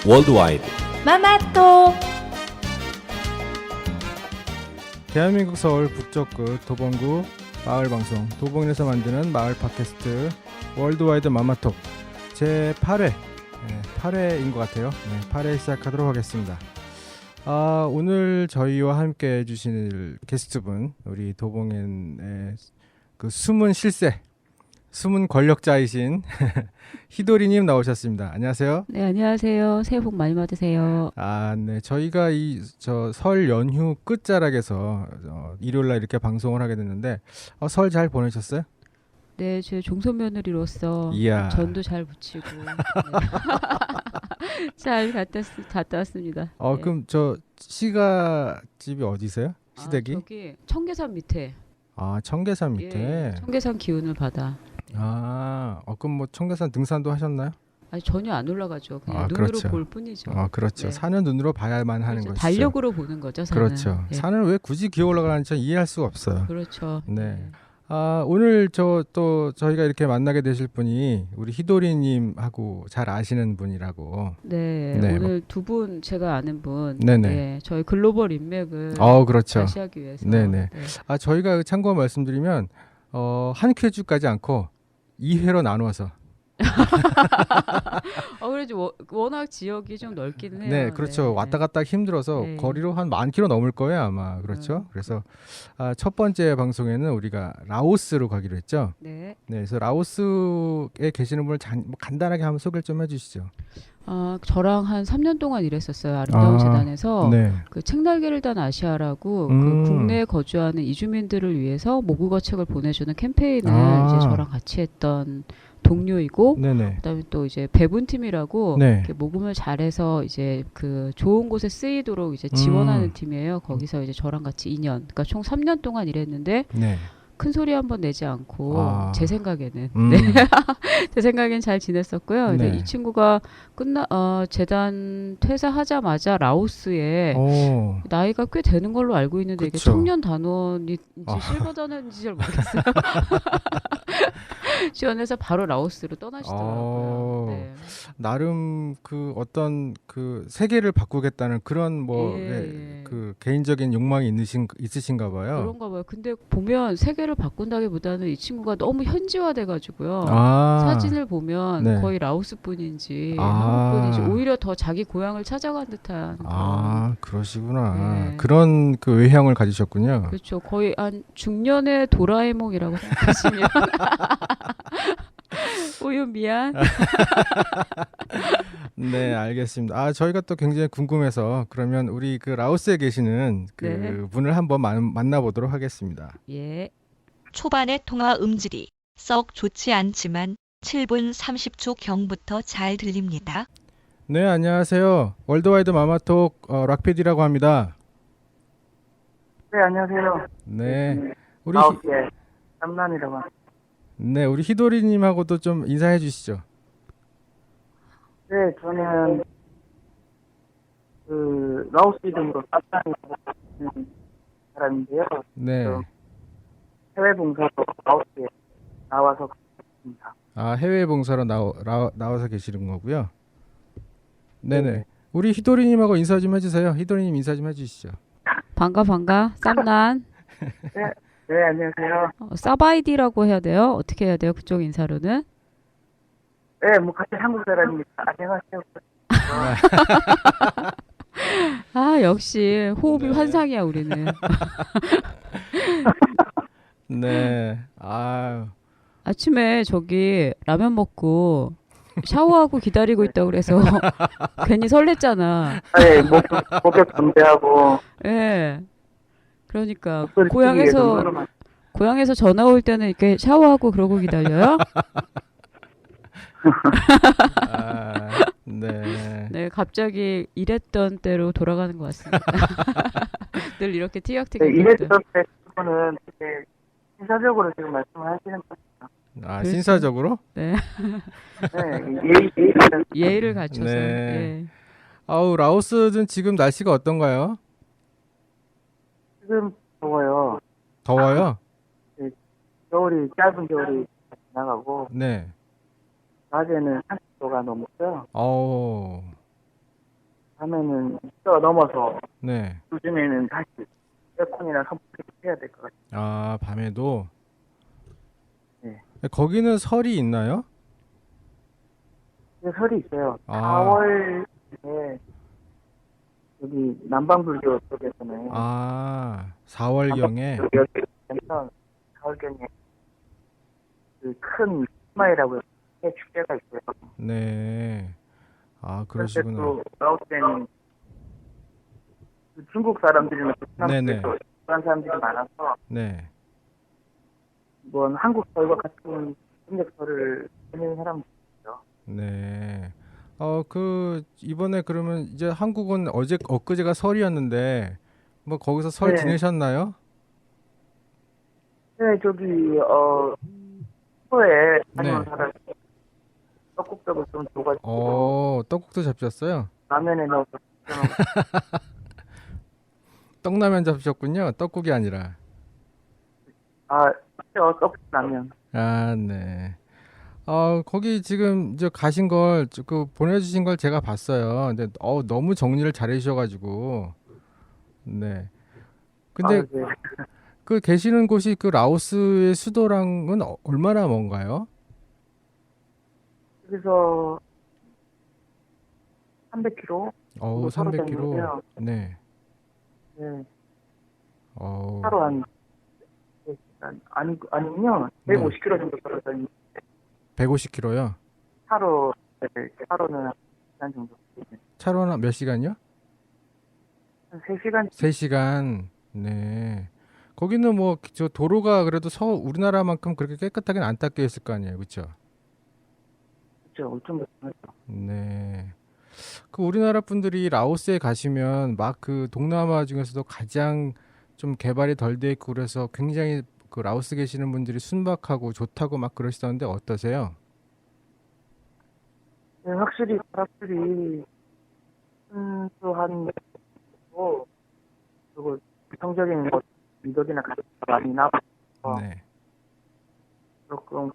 월드와이드 마마토. 대한민국 서울 북쪽구 도봉구 마을방송 도봉에서 만드는 마을 팟캐스트 월드와이드 마마톡 제8회 8회인 것 같아요. 8회 시작하도록 하겠습니다. 오늘 저희와 함께 해주실 게스트분 우리 도봉의 그 숨은 실세 숨은 권력자이신 히도리님 나오셨습니다. 안녕하세요. 네, 안녕하세요. 새해 복 많이 받으세요. 네. 저희가 설 연휴 끝자락에서 일요일날 이렇게 방송을 하게 됐는데 설 잘 보내셨어요? 네, 제 종소며느리로서 이야. 전도 잘 붙이고 네. 잘 갔다 왔습니다. 네. 그럼 시가집이 어디세요? 시댁이? 저기 청계산 밑에. 청계산 밑에. 예, 청계산 기운을 받아. 그럼 뭐 청계산 등산도 하셨나요? 아니, 전혀 안 올라가죠. 그냥 눈으로 그렇죠. 볼 뿐이죠. 그렇죠. 네. 산은 눈으로 봐야만 하는 그렇죠. 것이죠. 달력으로 보는 거죠, 산은. 그렇죠. 예. 산을 왜 굳이 기어 올라가는지 이해할 수가 없어요. 그렇죠. 네. 오늘 또 저희가 이렇게 만나게 되실 분이 우리 히도리님하고 잘 아시는 분이라고. 네, 네, 오늘 두 분 제가 아는 분, 네네. 네, 저희 글로벌 인맥을 그렇죠. 다시 하기 위해서. 네네. 네. 저희가 참고 말씀드리면 한 퀴즈 까지 않고 2회로 나누어서. 그래도 워낙 지역이 좀 넓기는 해요. 네, 그렇죠. 네, 왔다 갔다 힘들어서 네. 거리로 한 10,000km 넘을 거예요, 아마. 그렇죠? 그래서 첫 번째 방송에는 우리가 라오스로 가기로 했죠. 네. 네, 그래서 라오스에 계시는 분을 간단하게 한번 소개를 좀 해주시죠. 저랑 한 3년 동안 일했었어요. 아름다운 재단에서. 네. 그 책날개를 단 아시아라고 음. 그 국내에 거주하는 이주민들을 위해서 모국어 책을 보내주는 캠페인을 이제 저랑 같이 했던 동료이고, 네네. 그다음에 또 이제 배분팀이라고 네. 이렇게 모금을 잘해서 이제 그 좋은 곳에 쓰이도록 이제 지원하는 팀이에요. 거기서 이제 저랑 같이 2년, 그러니까 총 3년 동안 일했는데 네. 큰 소리 한번 내지 않고 제 생각에는 제 생각엔 잘 지냈었고요. 네. 근데 이 친구가 재단 퇴사하자마자 라오스에 나이가 꽤 되는 걸로 알고 있는데 이게 그쵸. 청년 단원인지 실버 단원인지 잘 모르겠어요. 지원해서 바로 라오스로 떠나시더라고요. 네. 나름 그 어떤 그 세계를 바꾸겠다는 그런 그 개인적인 욕망이 있으신가 봐요. 그런가 봐요. 근데 보면 세계를 바꾼다기보다는 이 친구가 너무 현지화돼가지고요. 사진을 보면 네. 거의 라오스 분인지 한국 분인지 오히려 더 자기 고향을 찾아간 듯한 그러시구나. 네. 그런 그 외향을 가지셨군요. 그렇죠. 거의 한 중년의 도라에몽이라고 생각하시면 우유 미안. 네, 알겠습니다. 저희가 또 굉장히 궁금해서 그러면 우리 그 라오스에 계시는 그 네. 분을 한번 만나보도록 하겠습니다. 예. 초반의 통화 음질이 썩 좋지 않지만 7분 30초 경부터 잘 들립니다. 네, 안녕하세요. 월드와이드 마마톡 락피디라고 합니다. 네, 안녕하세요. 네, 우리 예, 삼남이라고 합니다. 네, 우리 히도리님하고도 좀 인사해 주시죠. 네, 저는 그 라오스 이름으로 쌈남이라고 하는 사람인데요. 네, 해외 봉사로 라오스에 나와서 있습니다. 해외 봉사로 나와서 계시는 거고요. 네네. 우리 히도리님하고 인사 좀 해주세요. 히도리님 인사 좀 해주시죠. 반가 쌈난. 네, 안녕하세요. 사바이디라고 해야 돼요? 어떻게 해야 돼요? 그쪽 인사로는? 네, 뭐 같이 한국 사람입니다. 안녕하세요. 역시 호흡이 환상이야 우리는. 네. 아침에 저기 라면 먹고 샤워하고 기다리고 있다고 그래서 괜히 설렜잖아. 네, 목욕 준비하고. 예. 그러니까 목소리 고향에서 전화 올 때는 이렇게 샤워하고 그러고 기다려요? 네. 네, 갑자기 일했던 때로 돌아가는 것 같습니다. 늘 이렇게 티격태격. 네, 이랬던 때 그분은 되게 신사적으로 지금 말씀을 하시는 거죠. 신사적으로? 네. 네, 예의를 갖춰서. 네. 예. 라오스는 지금 날씨가 어떤가요? 지금 더워요. 더워요? 겨울이 짧은 겨울이 지나가고 네. 낮에는 30도가 넘었어요. 밤에는 넘어서 네. 요즘에는 다시 에어컨이나 선풍기 해야 될 것 같아요. 아, 밤에도? 네. 거기는 설이 있나요? 근데 설이 있어요. 아, 4월에 여기 남방불교 쪽에서는 아, 4월경에? 남방불교 여기에서 4월경에 그 큰 스마이라고 해 축제가 있어요. 네. 아, 그런데 그러시구나. 또 라오스에는 그 중국 사람들이나 베트남 네네. 쪽에서 그런 사람들이 많아서 네. 이번 한국 설과 같은 음력설을 보내는 사람들이 있어요. 네. 이번에 그러면 이제 한국은 엊그제가 설이었는데, 뭐 거기서 설 네, 지내셨나요? 네 저기 서에 다니는 네. 사람 떡국떡을 좀 줘가지고 떡국도 잡셨어요? 라면에 넣어서 좀 떡라면 잡으셨군요. 떡국이 아니라. 떡라면. 아, 네. 거기 지금 이제 가신 보내주신 걸 제가 봤어요. 근데, 너무 정리를 잘 해주셔가지고. 네. 근데 네. 그 계시는 곳이 그 라오스의 수도랑은 얼마나 먼가요? 그래서 300km 정도 서로 300km. 다니는데요. 네. 네, 어, 차로 한 3시간 아니요 네. 150km 정도 서로 다니 150km요. 차로 차로는 한 1시간 정도 차로는 몇 시간이요? 한 3시간 3시간. 네. 거기는 뭐 저 도로가 그래도 우리나라만큼 그렇게 깨끗하게는 안 닦여 있을 거 아니에요. 그렇죠? 그렇죠. 엄청 불편하죠. 네. 그 우리나라 분들이 라오스에 가시면 막 그 동남아 중에서도 가장 좀 개발이 덜 돼 있고 그래서 굉장히 그 라오스 계시는 분들이 순박하고 좋다고 막 그러시던데 어떠세요? 네, 확실히 사람들이 순수한 거 그리고 성적인 것 미덕이나 가치가 많이 남아서 네. 조금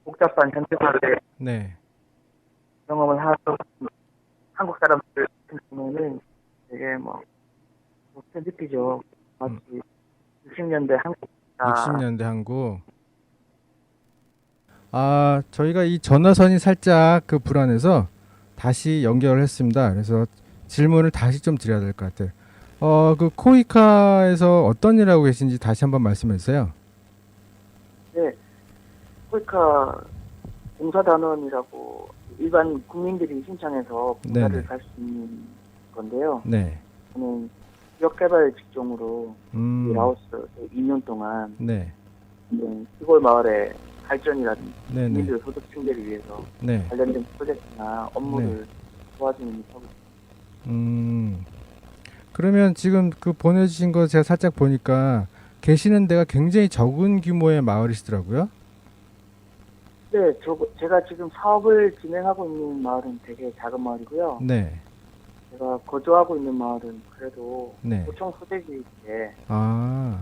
복잡한 현대사를 네. 경험을 하고 한국 사람들 같은 경우는 되게 좋게 느끼죠. 마치 음, 60년대 한국이다. 60년대 한국. 저희가 이 전화선이 살짝 그 불안해서 다시 연결을 했습니다. 그래서 질문을 다시 좀 드려야 될 것 같아요. 그 코이카에서 어떤 일 하고 계신지 다시 한번 말씀해 주세요. 네, 코이카 봉사단원이라고 일반 국민들이 신청해서 봉사를 네네. 갈 수 있는 건데요. 네. 저는 지역개발 직종으로 이 음, 라오스 2년 동안 네. 시골 마을의 발전이라든지 네네. 국민들 소득 증대를 위해서 네. 관련된 프로젝트나 업무를 도와주는 일을 하고 있습니다. 그러면 지금 그 보내주신 거 제가 살짝 보니까 계시는 데가 굉장히 적은 규모의 마을이시더라고요. 네, 제가 지금 사업을 진행하고 있는 마을은 되게 작은 마을이고요. 네. 제가 거주하고 있는 마을은 그래도 네. 도청 소재지인데, 아,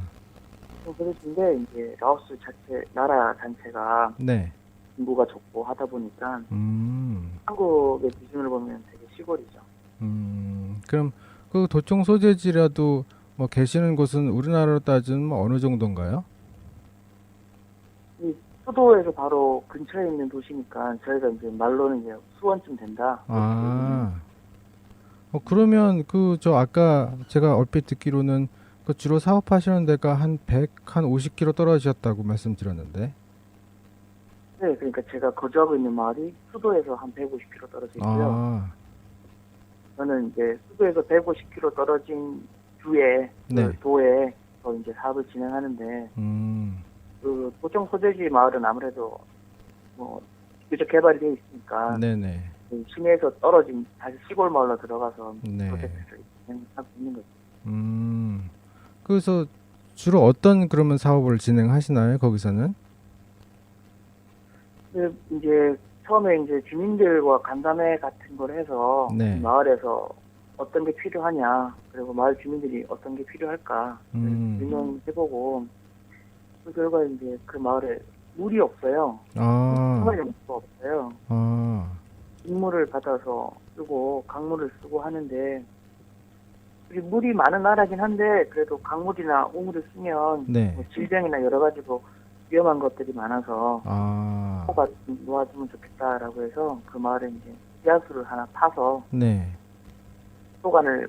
이제 라오스 자체, 나라 전체가 네. 인구가 적고 하다 보니까 음, 한국의 기준으로 보면 되게 시골이죠. 그럼 그 도청 소재지라도 뭐 계시는 곳은 우리나라로 따지면 뭐 어느 정도인가요? 이 수도에서 바로 근처에 있는 도시니까 저희가 이제 말로는 이제 수원쯤 된다. 아, 그러면 아까 제가 얼핏 듣기로는 그 주로 사업하시는 데가 한 50km 떨어지셨다고 말씀드렸는데. 네, 그러니까 제가 거주하고 있는 마을이 수도에서 한 150km 떨어져 있고요. 아, 저는 이제 수도에서 150km 떨어진 주에 네. 그 도에 서 이제 사업을 진행하는데 그 도청 소재지 마을은 아무래도 비교적 개발이 되어 있으니까 네네. 그 시내에서 떨어진 다시 시골 마을로 들어가서 네. 프로젝트를 진행하고 있는 거죠. 그래서 주로 어떤 그러면 사업을 진행하시나요? 거기서는? 근데 이제 처음에 이제 주민들과 간담회 같은 걸 해서 네. 마을에서 어떤 게 필요하냐, 그리고 마을 주민들이 어떤 게 필요할까 질문해보고 그 결과 이제 그 마을에 물이 없어요. 아, 생활용수가 없어요. 아, 빗물을 받아서 쓰고 강물을 쓰고 하는데 우리 물이 많은 나라긴 한데 그래도 강물이나 우물을 쓰면 네. 뭐 질병이나 여러 가지로 위험한 것들이 많아서 아, 호가 좀 놓아주면 좋겠다라고 해서 그 마을에 이제 지하수를 하나 파서 네. 소관을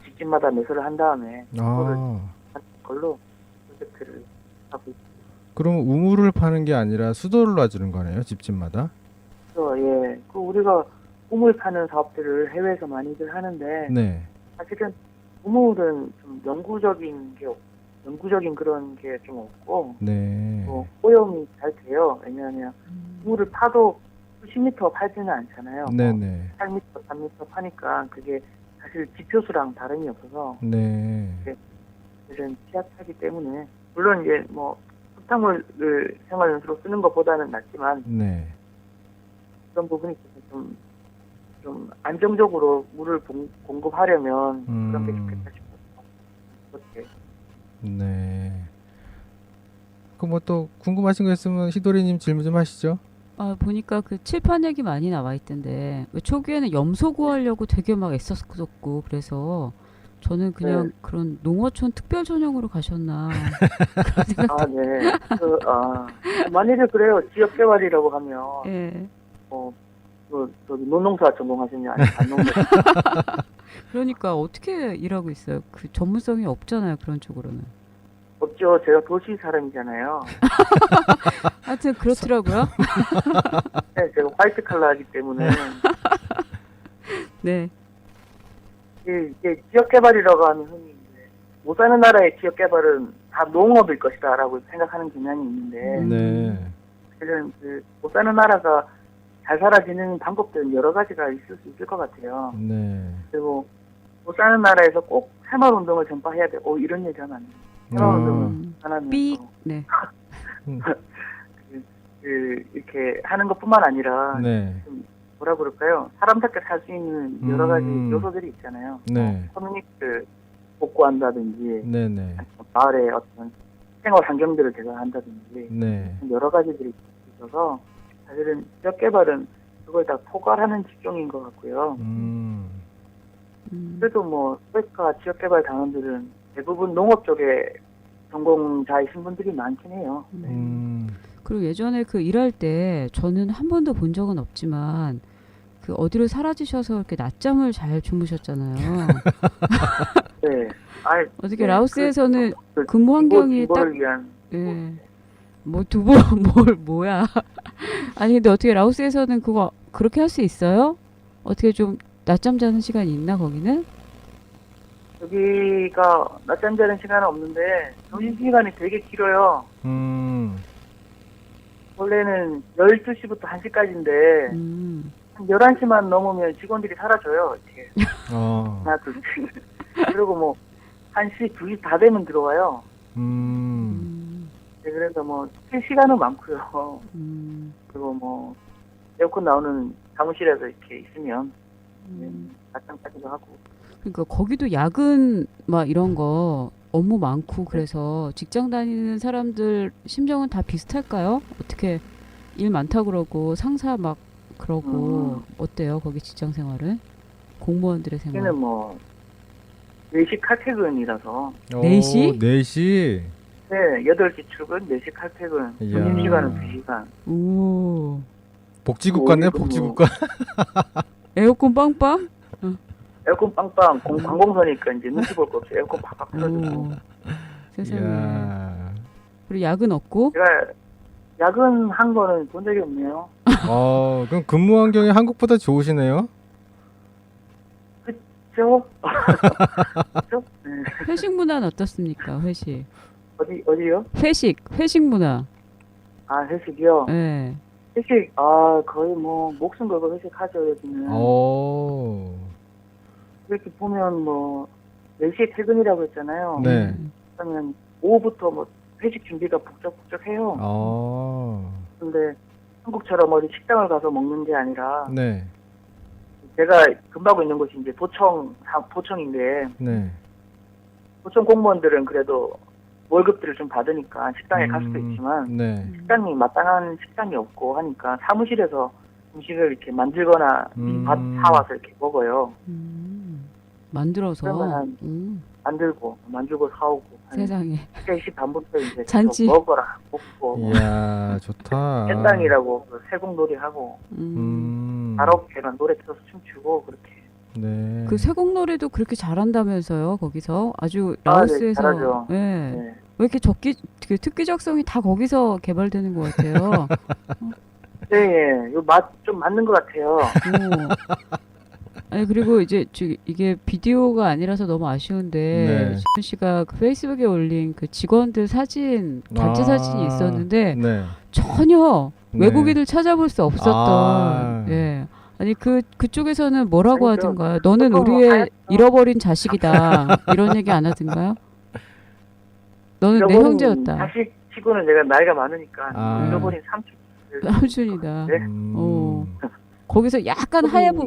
집집마다 매설을 한 다음에 그거를 아, 하는 걸로 프로젝트를 하고 있습니다. 그럼 우물을 파는 게 아니라 수도를 놔주는 거네요, 집집마다? 그래서 예, 그 우리가 우물 파는 사업들을 해외에서 많이들 하는데 네. 사실은 우물은 좀 영구적인 그런 게 좀 없고 네. 오염이 잘 돼요. 왜냐하면 우물을 파도 수십 미터 팔지는 않잖아요. 네네. 8m, 3m 파니까 그게 사실 지표수랑 다름이 없어서 네. 사실은 취약하기 때문에 물론 이제 뭐 흙탕물을 생활용수로 쓰는 것보다는 낫지만 네. 그런 부분이 있어서 좀 안정적으로 물을 공급하려면 그런 게 좋겠다 싶어서 그렇게. 네. 그 뭐 또 궁금하신 거 있으면 희도리님 질문 좀 하시죠. 아, 보니까 그 칠판 얘기 많이 나와 있던데 왜 초기에는 염소 구하려고 되게 막 애썼고 그래서 저는 그냥 네. 그런 농어촌 특별 전형으로 가셨나 그런 생각. 아, 네. 만일에 그래요. 지역 개발이라고 하면 예. 저기 논농사 전공하셨냐 아니면 안농사 그러니까 어떻게 일하고 있어요? 그 전문성이 없잖아요, 그런 쪽으로는. 없죠. 제가 도시 사람이잖아요. 하여튼 그렇더라고요. 네, 제가 화이트 칼라이기 때문에 네. 이게 지역 개발이라고 하면 흔히 이제 못 사는 나라의 지역 개발은 다 농업일 것이다라고 생각하는 경향이 있는데 네. 사실은 그 못 사는 나라가 잘 살아지는 방법들은 여러 가지가 있을 수 있을 것 같아요. 네. 그리고 못 사는 나라에서 꼭 새마을 운동을 전파해야 돼. 이런 얘기 하면 안 돼요. 새마을 운동을 하나면서 삑. 네. 이렇게 하는 것뿐만 아니라 네. 뭐라 그럴까요? 사람답게 살 수 있는 여러 가지 음. 요소들이 있잖아요. 네. 커뮤니티를 복구한다든지 네네. 마을의 어떤 생활 환경들을 개선한다든지 네. 여러 가지들이 있어서 사실은 지역 개발은 그걸 다 포괄하는 직종인 것 같고요. 그래도 뭐 소액화 지역 개발 단원들은 대부분 농업 쪽에 전공자이신 분들이 많긴 해요. 그리고 예전에 그 일할 때 저는 한 번도 본 적은 없지만 그 어디로 사라지셔서 이렇게 낮잠을 잘 주무셨잖아요. 네. 어떻게 라오스에서는 근무 환경이 딱 진보를 위한 예. 뭐 두부 뭐야? 아니 근데 어떻게 라오스에서는 그거 그렇게 할 수 있어요? 어떻게 좀 낮잠 자는 시간이 있나 거기는? 여기가 낮잠 자는 시간은 없는데 점심시간이 되게 길어요. 원래는 12시부터 1시까지인데 한 11시만 넘으면 직원들이 사라져요. 이렇게. 하나, 둘, 셋. 그리고 뭐 1시, 2시 다 되면 들어와요. 네, 그래서 뭐 쉴 시간은 많고요. 그리고 뭐 에어컨 나오는 사무실에서 이렇게 있으면 낮잠까지도 하고. 그러니까 거기도 야근 막 이런 거 업무 많고 그래서 직장 다니는 사람들 심정은 다 비슷할까요? 어떻게 일 많다 그러고 상사 막 그러고 어때요? 거기 직장 생활은? 공무원들의 생활. 여기는 뭐 4시 칼퇴근이라서 4시? 4시? 네, 8시 출근, 4시 칼퇴근, 이야. 점심시간은 2시간. 오. 복지국가네, 오히려 뭐- 복지국가. 에어컨 빵빵? 에어컨 빵빵, 관공서니까 이제 눈치 볼 거 없이 에어컨 팍팍 틀어주고. 오. 세상에. 이야. 그리고 야근 없고? 제가 야근한 거는 본 적이 없네요. 그럼 근무 환경이 한국보다 좋으시네요? 그죠? 그죠? 네. 회식 문화는 어떻습니까? 회식. 어디요? 회식 문화. 아, 회식이요? 예. 회식, 거의 뭐, 목숨 걸고 회식하죠, 여기는. 이렇게 보면 뭐, 4시에 퇴근이라고 했잖아요. 네. 그러면 오후부터 뭐, 회식 준비가 북적북적해요. 근데 한국처럼 어디 식당을 가서 먹는 게 아니라, 네. 제가 근무하고 있는 곳이 이제 도청인데, 네. 도청 공무원들은 그래도 월급들을 좀 받으니까 식당에 갈 수도 있지만, 네. 식당이 마땅한 식당이 없고 하니까 사무실에서 음식을 이렇게 만들거나 밥 사와서 이렇게 먹어요. 만들어서. 그러면 만들고 사오고. 세상에. 3시 반부터 이제 잔치. 계속 먹어라, 먹고. 이야, 좋다. 깻당이라고 세곡놀이 하고, 가라오케랑 노래 틀어서 춤추고, 그렇게. 네. 그 세곡놀이도 그렇게 잘한다면서요, 거기서? 아주 네, 라오스에서. 잘하죠. 예. 네. 왜 이렇게 그 특기적성이 다 거기서 개발되는 것 같아요. 네, 예. 좀 맞는 것 같아요. 아니 그리고 이제 이게 비디오가 아니라서 너무 아쉬운데 네. 지현 씨가 그 페이스북에 올린 그 직원들 사진 단체 사진이 있었는데 네. 전혀 네. 외국인을 찾아볼 수 없었던 아. 예. 아니 그쪽에서는 뭐라고 아니죠. 하던가요? 너는 보통 우리의 하얗죠. 잃어버린 자식이다 이런 얘기 안 하던가요? 너는 내 잃어버린 형제였다. 자식 치고는 내가 나이가 많으니까 아. 잃어버린 삼촌. 삼촌이다. 네? 거기서 약간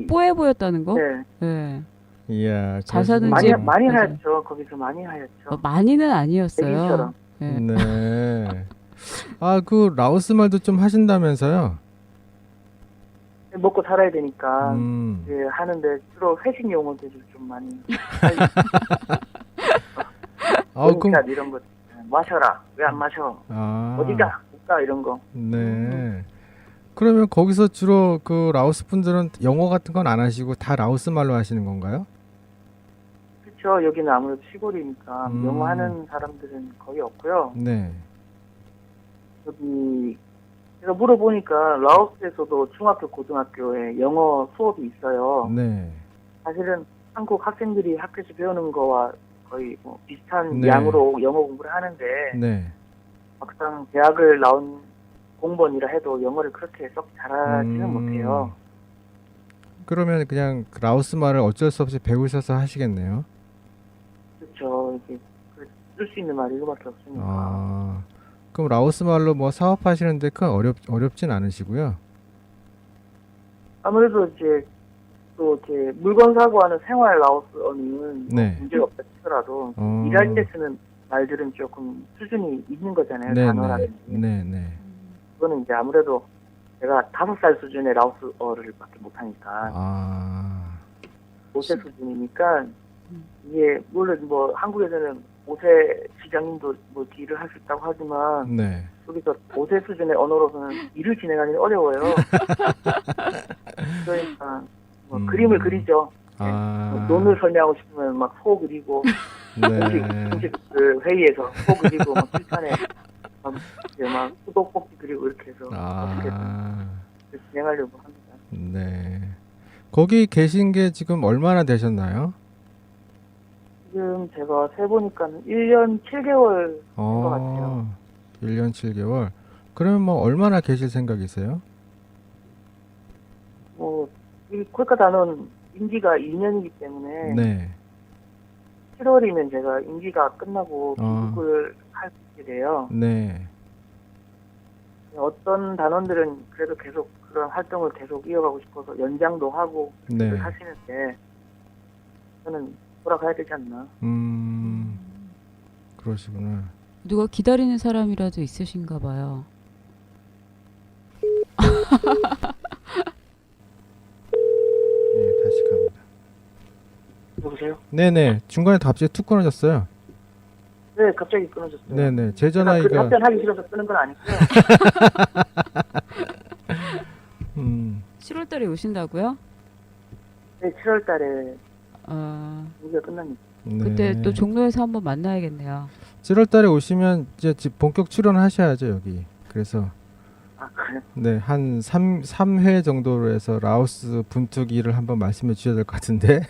뽀해 보였다는 거? 네. 예. 이야. 잘 사는 많이 집. 많이 맞아요. 하였죠. 거기서 많이 하였죠. 많이는 아니었어요. 애기처럼. 예. 네. 아, 그 라오스 말도 좀 하신다면서요? 먹고 살아야 되니까 음. 하는데 주로 회식 용어들을 좀 많이. 그럼 그럼 이런 거 마셔라. 왜 안 마셔? 어디가? 못가 이런 거. 네. 그러면 거기서 주로 그 라오스 분들은 영어 같은 건 안 하시고 다 라오스 말로 하시는 건가요? 그렇죠. 여기는 아무래도 시골이니까 영어 하는 사람들은 거의 없고요. 네. 여기 제가 물어보니까 라오스에서도 중학교, 고등학교에 영어 수업이 있어요. 네. 사실은 한국 학생들이 학교에서 배우는 거와 거의 뭐 비슷한 네. 양으로 영어 공부를 하는데 네. 막상 대학을 나온 공무원이라 해도 영어를 그렇게 썩 잘하지는 못해요. 그러면 그냥 그 라오스 말을 어쩔 수 없이 배우셔서 하시겠네요. 그렇죠. 이게 쓸 수 있는 말이 이거밖에 없으니까. 아. 그럼 라오스 말로 뭐 사업하시는데 큰 어렵진 않으시고요. 아무래도 이제 또 이렇게 물건 사고 하는 생활 라오스어는 네. 문제가 없다 치더라도 일할 때 쓰는 말들은 조금 수준이 있는 거잖아요. 네, 단어라든지. 네, 네. 그거는 이제 아무래도 내가 5살 수준의 라오스어를 밖에 못하니까 아. 5세 수준이니까 이게 물론 뭐 한국에서는 5세 시장님도 뭐 일을 할 수 있다고 하지만 네. 여기서 5세 수준의 언어로서는 일을 진행하기는 어려워요. 그러니까 뭐 그림을 그리죠. 아. 논을 설명하고 싶으면 막 소 그리고 네. 공식 그 회의에서 소 그리고 막 실탄에 막 수도 뽑기 그리고 이렇게 해서 어떻게 진행하려고 합니다. 네. 거기 계신 게 지금 얼마나 되셨나요? 지금 제가 세보니까 1년 7개월 된 것 같아요. 1년 7개월. 그러면 뭐 얼마나 계실 생각이세요? 뭐 이 콜카타는 임기가 2년이기 때문에 네. 7월이면 제가 임기가 끝나고 귀국을 할 수 있게 돼요. 네. 어떤 단원들은 그래도 계속 그런 활동을 계속 이어가고 싶어서 연장도 하고 네. 하시는데 저는 돌아가야 되지 않나. 그러시구나. 누가 기다리는 사람이라도 있으신가 봐요. 네, 다시 갑니다. 여보세요? 네네. 중간에 갑자기 툭 끊어졌어요. 네, 갑자기 끊어졌어요. 네네. 제 제가 전화기가. 그 답변하기 싫어서 끄는 건 아니고요. 7월 달에 오신다고요? 네, 7월 달에 임기가 끝납니다. 네. 그때 또 종로에서 한번 만나야겠네요. 7월 달에 오시면 이제 본격 출연하셔야죠, 여기. 그래서 아, 그래요? 네, 한 3회 정도로 해서 라오스 분투기를 한번 말씀해 주셔야 될 것 같은데.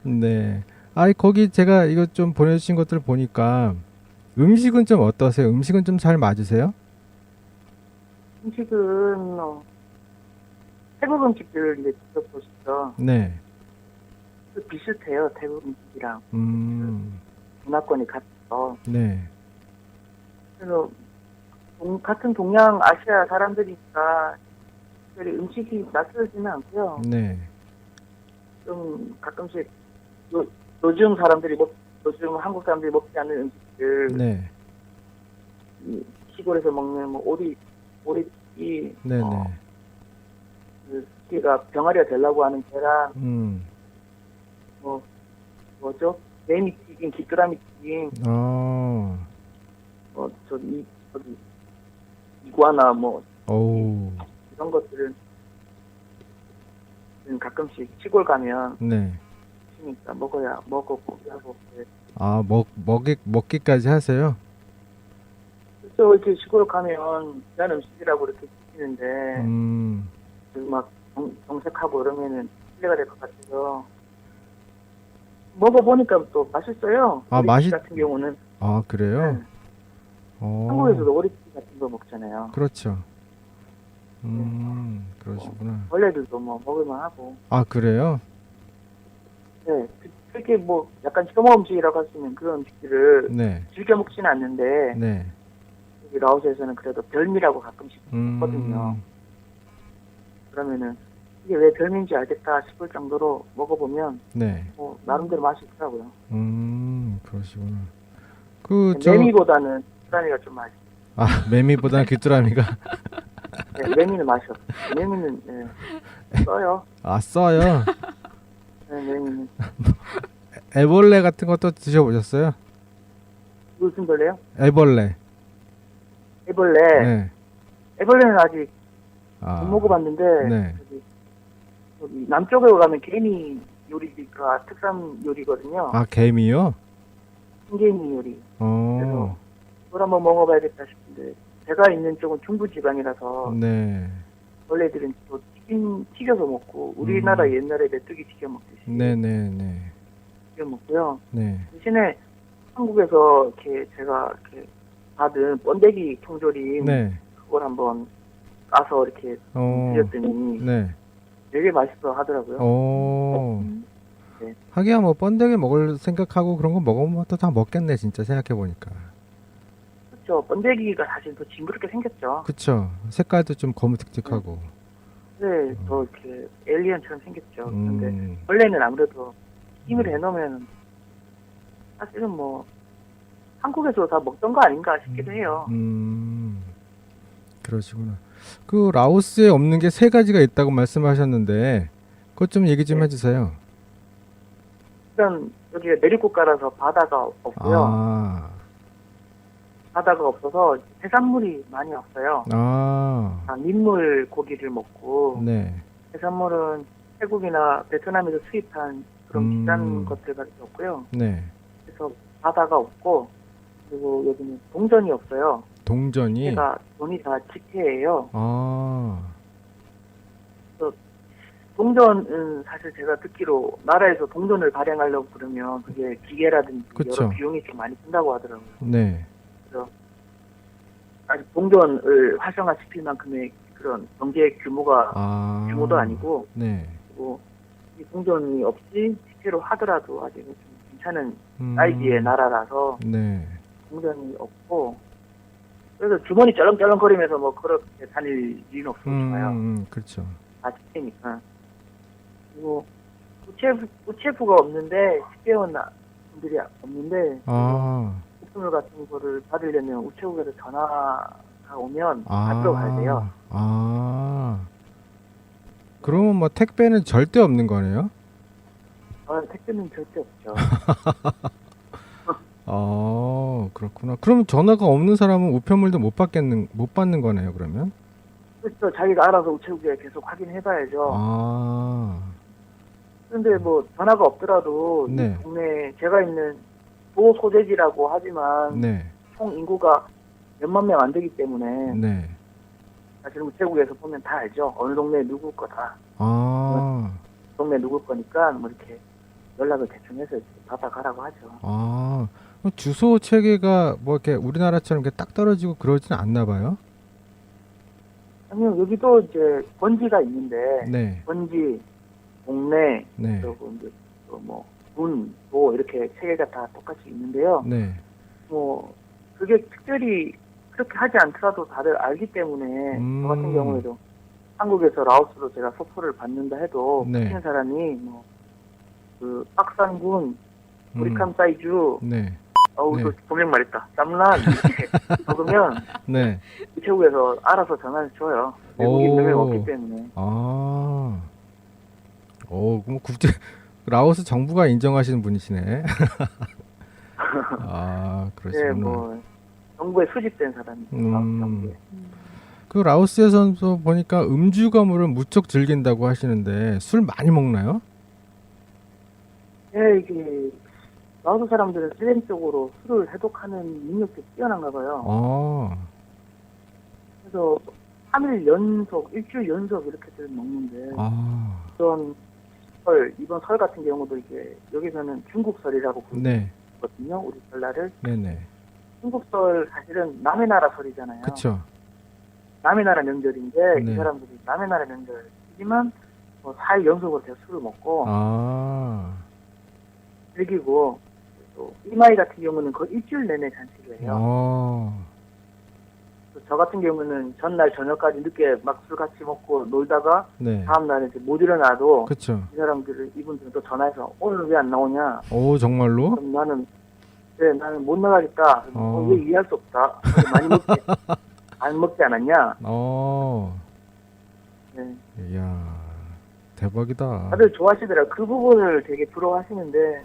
네. 아니, 거기 제가 이거 좀 보내주신 것들 보니까 음식은 좀 어떠세요? 음식은 좀 잘 맞으세요? 음식은 태국 음식들을 이제 드셔보시죠. 네. 비슷해요, 태국 음식이랑. 문화권이 같아서. 네. 그래서 같은 동양 아시아 사람들이니까 특별히 음식이 낯설지는 않고요. 네. 좀 가끔씩 요즘 한국 사람들이 먹지 않는 음식들, 네. 시골에서 먹는 뭐 오리 이 네네. 그 걔가 병아리가 되려고 하는 걔랑 음. 뭐죠? 매미 튀김, 귀뚜라미 튀김, 저기 이구아나 뭐 어우. 이런 것들은 가끔씩 시골 가면 네. 있으니까 먹어 보기하고. 아, 먹기까지 하세요? 그래서 이렇게 시골 가면 귀한 음식이라고 이렇게 시키는데 막 정색하고 이러면은 실례가 될 것 같아서 먹어보니까 또 맛있어요. 아, 오리지 같은 경우는. 아, 그래요? 네. 어. 한국에서도 오리지 같은 거 먹잖아요. 그렇죠. 그러시구나. 벌레들도 뭐 먹을만 하고. 아, 그래요? 네. 그렇게 뭐 약간 혐오 음식이라고 할 수 있는 그런 음식들을 네. 즐겨 먹지는 않는데 네. 여기 라오스에서는 그래도 별미라고 가끔씩 먹거든요. 그러면은 이게 왜 별미인지 알겠다 싶을 정도로 먹어보면 네. 뭐 나름대로 맛이 있더라고요. 그러시구나. 매미보다는 귀뚜라미가 좀 맛있어요. 아, 매미보다는 귀뚜라미가. 네, 매미는 맛이 없어요. 매미는 써요. 아, 써요? 네, 매미는. 애벌레 같은 것도 드셔보셨어요? 무슨 벌레요? 애벌레. 애벌레. 네. 애벌레는 아직 아. 못 먹어봤는데 네. 여기 남쪽에 가면 개미 요리가 특산 요리거든요. 아, 개미요? 흰개미 요리. 어. 그래서 그걸 한번 먹어봐야겠다 싶은데 제가 있는 쪽은 중부지방이라서 네. 벌레들은 또 튀겨서 먹고 우리나라 옛날에 메뚜기 튀겨 먹듯이 네네네. 튀겨 먹고요. 네. 대신에 한국에서 이렇게 제가 이렇게 받은 번데기 통조림 네. 그걸 한번 까서 이렇게 드렸더니 네. 되게 맛있어 하더라고요. 네. 하기야 뭐 번데기 먹을 생각하고 그런 거 먹으면 또 다 먹겠네 진짜 생각해 보니까. 그렇죠. 번데기가 사실 더 징그럽게 생겼죠. 그쵸. 색깔도 좀 거무득득하고. 네, 더 이렇게 에일리언처럼 생겼죠. 근데 음. 원래는 아무래도 튀김을 해놓으면 사실은 뭐 한국에서 다 먹던 거 아닌가 싶기도 해요. 그러시구나. 그 라오스에 없는 게 세 가지가 있다고 말씀하셨는데 그것 좀 얘기 좀 네. 해주세요. 일단 여기가 내륙국가라서 바다가 없고요. 아. 바다가 없어서 해산물이 많이 없어요. 아. 민물 고기를 먹고 네. 해산물은 태국이나 베트남에서 수입한 그런 비싼 것들밖에 없고요. 네. 그래서 바다가 없고 그리고 여기는 동전이 없어요. 동전이. 제가 돈이 다 지폐예요. 아. 동전은 사실 제가 듣기로 나라에서 동전을 발행하려고 그러면 그게 기계라든지 그쵸. 여러 비용이 좀 많이 든다고 하더라고요. 네. 아직 동전을 활성화시킬 만큼의 그런 경제 규모가 규모도 아니고 네. 그리고 이 동전이 없이 지폐로 하더라도 아직은 좀 괜찮은 사이즈의 나라라서 네. 동전이 없고 그래서 주머니 쩔렁쩔렁거리면서 뭐 그렇게 다닐 일은 없으면 좋아요. 그렇죠. 다 지폐니까. 그리고 우체부가 없는데 집배원 분들이 없는데 국수물 같은 거를 받으려면 우체국에서 전화가 오면 받으러 가야 돼요. 그러면 뭐 택배는 절대 없는 거네요? 택배는 절대 없죠. 그렇구나. 그럼 전화가 없는 사람은 우편물도 못 받는 거네요, 그러면? 그렇죠. 자기가 알아서 우체국에 계속 확인해봐야죠. 그런데 뭐 전화가 없더라도 네. 이 동네 제가 있는 도소재지라고 하지만 네. 총 인구가 몇만 명 안 되기 때문에 네. 사실 우체국에서 보면 다 알죠. 어느 동네 누구 거다. 동네 누구 거니까 뭐 이렇게 연락을 대충 해서 이렇게 받아가라고 하죠. 주소 체계가 뭐 이렇게 우리나라처럼 이렇게 딱 떨어지고 그러진 않나 봐요? 아니요, 여기도 이제 번지가 있는데 네. 번지, 동네, 네. 그리고 이제 뭐 군, 도 이렇게 체계가 다 똑같이 있는데요. 네. 뭐 그게 특별히 그렇게 하지 않더라도 다들 알기 때문에 저 같은 경우에도 한국에서 라오스로 제가 소포를 받는다 해도 네. 받는 사람이 뭐 그 박산군, 우리캄사이주, 네. 또 분명 말했다. 쌈란 이렇게 적으면 네. 우체국에서 알아서 전화를 줘요. 외국인 오. 명이 없기 때문에. 아, 그럼 라오스 정부가 인정하시는 분이시네. 아, 네, 그러시구나. 뭐 정부에 수집된 사람이죠. 정부에. 그 라오스에서도 보니까 음주 가물을 무척 즐긴다고 하시는데 술 많이 먹나요? 네, 이게 라오스 사람들은 필연적으로 술을 해독하는 능력이 뛰어난가 봐요. 아, 그래서 3일 연속, 일주일 연속 이렇게들 먹는데 아, 이번 설 같은 경우도 이게 여기서는 중국설이라고 네, 부르거든요. 우리 설날을. 네네. 중국설 사실은 남의 나라 설이잖아요. 그쵸. 남의 나라 명절인데 네. 이 사람들이 남의 나라 명절이지만 뭐 4일 연속으로 계속 술을 먹고 아, 즐기고 또 이마이 같은 경우는 거의 일주일 내내 잔치를 해요. 또 저 같은 경우는 전날 저녁까지 늦게 막 술 같이 먹고 놀다가 네. 다음날에 이제 못 일어나도 그쵸. 이 사람들을 이분들은 또 전화해서 오늘 왜 안 나오냐? 오, 정말로? 그럼 나는 못 나가겠다. 왜 이해할 수 없다. 많이 먹지 안 먹지 않았냐? 네. 이야, 대박이다. 다들 좋아하시더라고요. 그 부분을 되게 부러워하시는데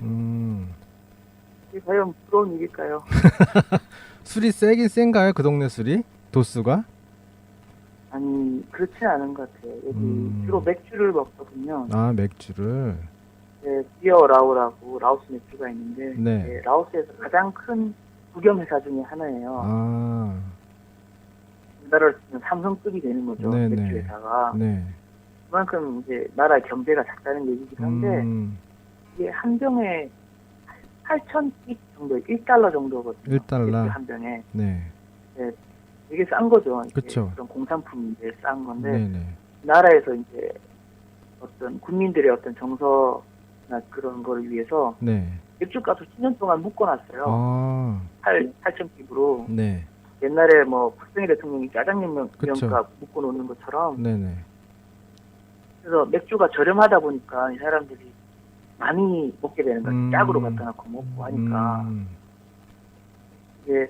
이게 과연 부러운 일일까요? 술이 세긴 센가요? 그 동네 술이? 도수가? 아니 그렇지 않은 것 같아요. 여기 주로 맥주를 먹거든요. 아, 맥주를. 네, 비어라오라고 라오스 맥주가 있는데 네. 네, 라오스에서 가장 큰 국영 회사 중에 하나예요. 아, 우리나라로 치면 삼성급이 되는 거죠. 네네. 맥주 회사가. 네. 그만큼 이제 나라의 경제가 작다는 얘기긴 한데 이게 한 병에 8,000원 정도, 1달러 정도거든요. 1달러. 맥주 한 병에. 네. 네, 되게 싼 거죠. 이게 그쵸. 그런 공산품인데 싼 건데 네네. 나라에서 이제 어떤 국민들의 어떤 정서나 그런 거를 위해서 네. 맥주값을 10년 동안 묶어놨어요. 아, 8,000킵으로. 네. 옛날에 뭐 박정희 대통령이 짜장면 그쵸. 명값 묶어놓는 것처럼. 네네. 그래서 맥주가 저렴하다 보니까 이 사람들이 많이 먹게 되는 거예요. 짝으로 갖다 놓고 먹고 하니까. 이게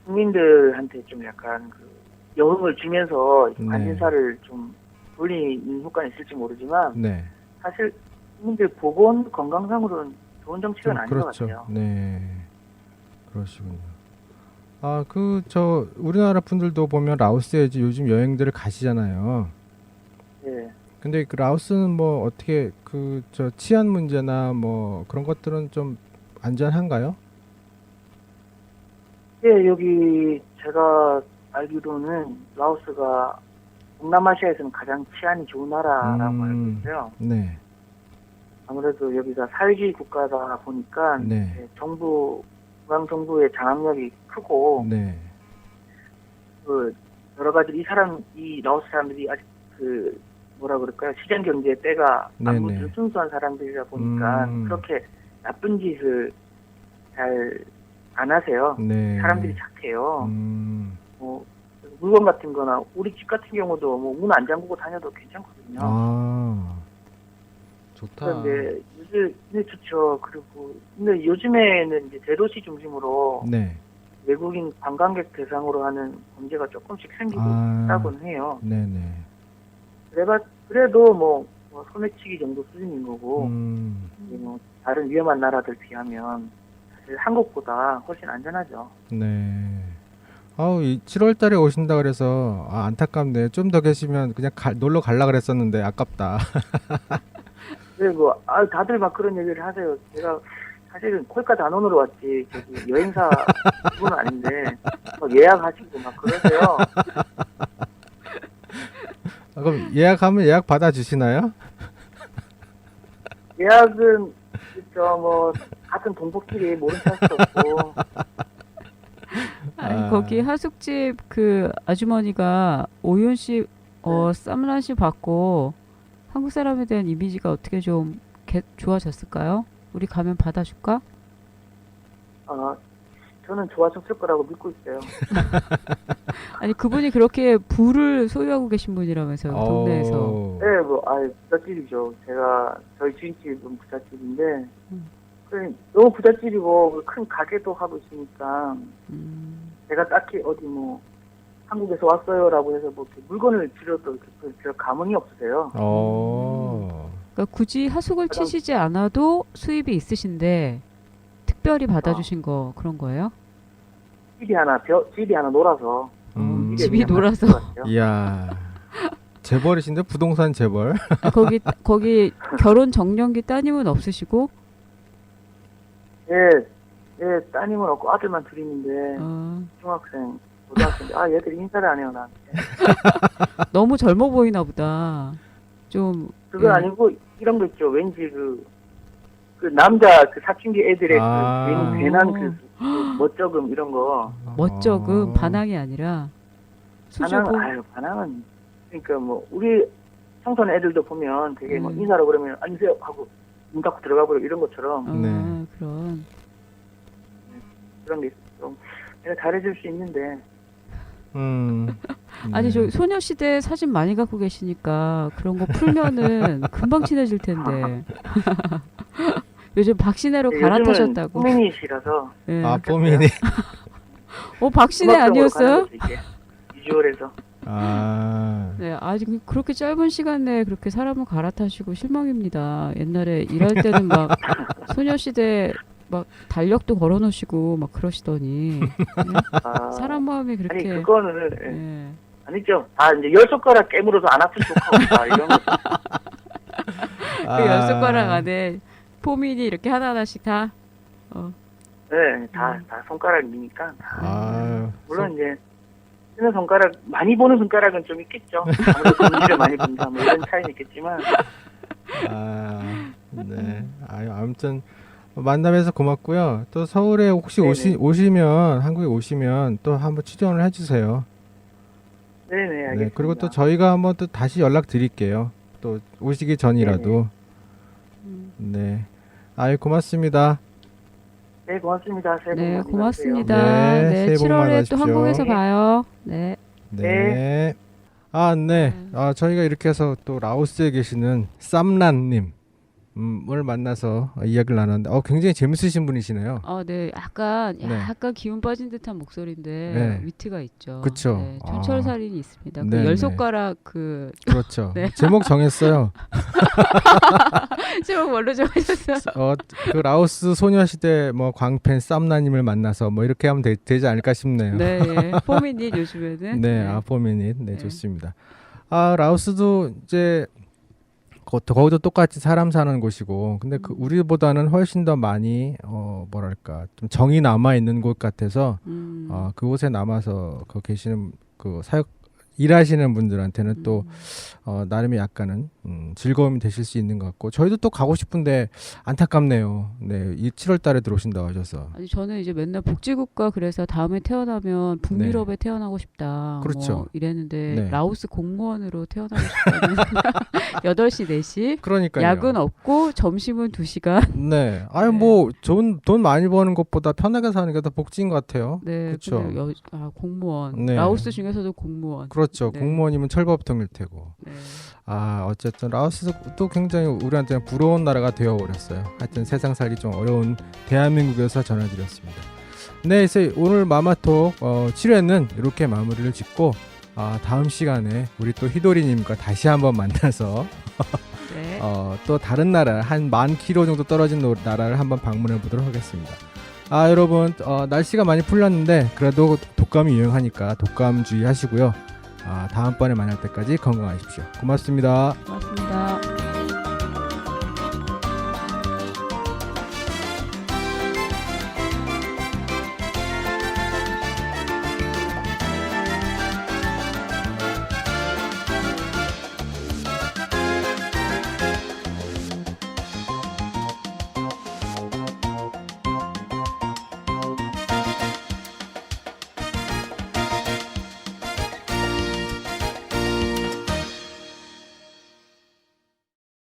국민들한테 좀 약간 그 여흥을 주면서 네. 관심사를 좀 돌리는 효과는 있을지 모르지만 네. 사실 국민들 보건 건강상으로는 좋은 정책은 좀 아닌 그렇죠. 것 같아요. 네. 그러시군요. 아, 우리나라 분들도 보면 라오스에 이제 요즘 여행들을 가시잖아요. 네. 근데 그 라오스는 뭐 어떻게 치안 문제나 뭐 그런 것들은 좀 안전한가요? 네, 여기 제가 알기로는 라오스가 동남아시아에서는 가장 치안이 좋은 나라라고 알고 있어요. 네. 아무래도 여기가 사회주의 국가다 보니까 네. 네, 중앙 정부의 장악력이 크고 네. 그 여러 가지 이 라오스 사람들이 아직 그 뭐라 그럴까요? 시장 경제의 때가 안 묻은 네네. 순수한 사람들이다 보니까 그렇게 나쁜 짓을 잘 안 하세요. 네. 사람들이 착해요. 뭐 물건 같은 거나 우리 집 같은 경우도 뭐 문 안 잠그고 다녀도 괜찮거든요. 아, 좋다. 그런데 네, 좋죠. 그리고 근데 요즘에는 이제 대도시 중심으로 네. 외국인 관광객 대상으로 하는 문제가 조금씩 생기고 있다고는 해요. 네네. 그래도 뭐 소매치기 정도 수준인 거고 음, 뭐 다른 위험한 나라들 비하면 사실 한국보다 훨씬 안전하죠. 네. 아우, 7월 달에 오신다 그래서 안타깝네. 좀 더 계시면 그냥 놀러 갈라 그랬었는데 아깝다. 그리고 다들 막 그런 얘기를 하세요. 제가 사실은 콜카 단원으로 왔지 저기 여행사 분은 아닌데 막 예약하시고 막 그러세요. 그럼 예약하면 예약 받아 주시나요? 예약은 진짜 뭐 같은 동포끼리 모른 척 할 수 없고. 아니, 거기 하숙집 그 아주머니가 오윤 씨, 쌈란 씨 받고 한국 사람에 대한 이미지가 어떻게 좀 좋아졌을까요? 우리 가면 받아줄까? 저는 좋아졌을 거라고 믿고 있어요. 아니, 그분이 그렇게 부를 소유하고 계신 분이라면서요, 동네에서. 네, 부잣집이죠. 저희 주인집은 부잣집인데, 너무 부잣집이고, 큰 가게도 하고 있으니까, 제가 딱히 어디 한국에서 왔어요라고 해서 뭐 이렇게 물건을 드려도 별 감흥이 없으세요. 그러니까 굳이 하숙을 치시지 않아도 수입이 있으신데 특별히 받아주신 거 그런 거예요? 집이 하나 놀아서. 집이 놀아서. 이야. 재벌이신데 부동산 재벌. 아, 거기 결혼 정년기 따님은 없으시고? 예, 따님은 없고 아들만 둘인데 중학생, 고등학생인데 얘들이 인사를 안 해요 나한테. 너무 젊어 보이나 보다. 좀 그건 아니고 이런 거 있죠. 왠지 그 남자 그 사춘기 애들의 그 괜한 그 멋쩍음 이런 거. 멋쩍음 반항이 아니라 수줍음. 반항은 그러니까 뭐 우리 청소년 애들도 보면 되게 뭐 인사로 그러면 안녕하세요 하고 문 닫고 들어가 버리고 이런 것처럼. 그런 게 좀 내가 잘해줄 수 있는데. 아니 저 소녀시대 사진 많이 갖고 계시니까 그런 거 풀면은 금방 친해질 텐데. 요즘 박신혜로 갈아타셨다고. 포미닛이라서. 네. 포미닛. 박신혜 아니었어요? 비주얼에서. 네, 아직 그렇게 짧은 시간 내에 그렇게 사람을 갈아타시고 실망입니다. 옛날에 일할 때는 막 소녀시대 막 달력도 걸어놓으시고 막 그러시더니 사람 마음이 그렇게. 아니 그거는 아니죠. 이제 10손가락 깨물어서 안 아픈 척하고 이런 거. 그 10손가락 안에 포민이 이렇게 하나하나씩 다. 네, 다 손가락이니까. 물론 이제 쓰는 손가락 많이 보는 손가락은 좀 있겠죠. 아무래도 금지를 많이 본다 뭐 이런 차이는 있겠지만. 네. 아무튼 만남해서 고맙고요. 또 서울에 혹시 오시면 한국에 오시면 또 한번 출연을 해주세요. 네네, 알겠습니다. 네, 그리고 또 저희가 한번 또 다시 연락 드릴게요. 또 오시기 전이라도. 네. 고맙습니다. 네, 고맙습니다. 새해 복 많이 받으세요. 고맙습니다. 네, 새해 복 많이 7월에 또 받으십시오. 한국에서 봐요. 네. 네. 저희가 이렇게 해서 또 라오스에 계시는 쌈란님 을 만나서 이야기를 나눴는데 굉장히 재밌으신 분이시네요. 네, 약간 기운 빠진 듯한 목소리인데 위트가 있죠. 그렇죠. 네, 촌철살인이 있습니다. 그 네, 10손가락 그렇죠. 네. 제목 정했어요. 제목 뭘로 정하셨어요? 그 라오스 소녀시대 뭐 광팬 쌈나님을 만나서 뭐 이렇게 하면 되지 않을까 싶네요. 네, 포미닛 요즘에는. 네, 포미닛. 네, 좋습니다. 라오스도 이제 거기도 똑같이 사람 사는 곳이고, 근데 우리보다는 훨씬 더 많이 뭐랄까 좀 정이 남아 있는 곳 같아서 그곳에 남아서 계시는 일하시는 분들한테는 또 나름의 약간은 즐거움이 되실 수 있는 것 같고, 저희도 또 가고 싶은데 안타깝네요. 네, 이 7월 달에 들어오신다고 하셔서. 아니 저는 이제 맨날 복지국가 그래서 다음에 태어나면 북유럽에 태어나고 싶다. 그렇죠. 뭐 이랬는데 라오스 공무원으로 태어나고 싶다는 8시 4시. 그러니까요. 야근 없고 점심은 2시간. 네. 뭐 돈 많이 버는 것보다 편하게 사는 게 더 복지인 것 같아요. 네. 그렇죠. 공무원. 네. 라오스 중에서도 공무원. 그렇죠. 네. 공무원이면 철법통일 테고. 네. 어쨌든 라오스도 굉장히 우리한테는 부러운 나라가 되어버렸어요. 하여튼 세상 살기 좀 어려운 대한민국에서 전해드렸습니다. 네, 그래서 오늘 마마톡 7회는 이렇게 마무리를 짓고 다음 시간에 우리 또 히도리님과 다시 한번 만나서 네. 또 다른 나라 한 10,000km 정도 떨어진 나라를 한번 방문해 보도록 하겠습니다. 여러분 날씨가 많이 풀렸는데 그래도 독감이 유행하니까 독감 주의하시고요. 다음번에 만날 때까지 건강하십시오. 고맙습니다. 고맙습니다.